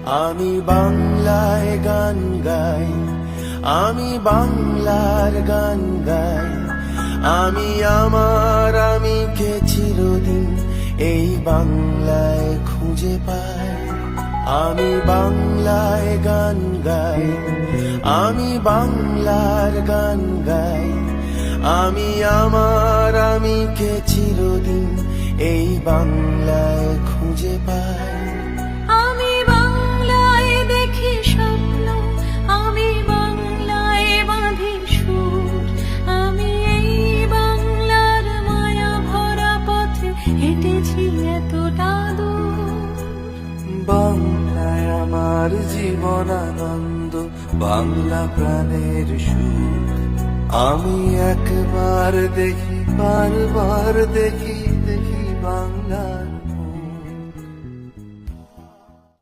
আমি বাংলায় গান গাই, আমি বাংলার গান গাই। আমি আমার আমিকে চিরদিন এই বাংলায় খুঁজে পাই। আমি বাংলায় গান গাই, আমি বাংলার গান গাই। আমি আমার আমিকে চিরদিন এই বাংলায় খুঁজে পাই। আমি বাংলায় দেখি স্বপ্ন, আমি বাংলায় বাঁধি সুর। আমি এই বাংলার মায়া ভরা পথে হেঁটেছি এতটা দূর। বাংলায় আমার জীবন আনন্দ, বাংলা প্রাণের সুর। আমি একবার দেখি, বারবার দেখি, দেখি বাংলার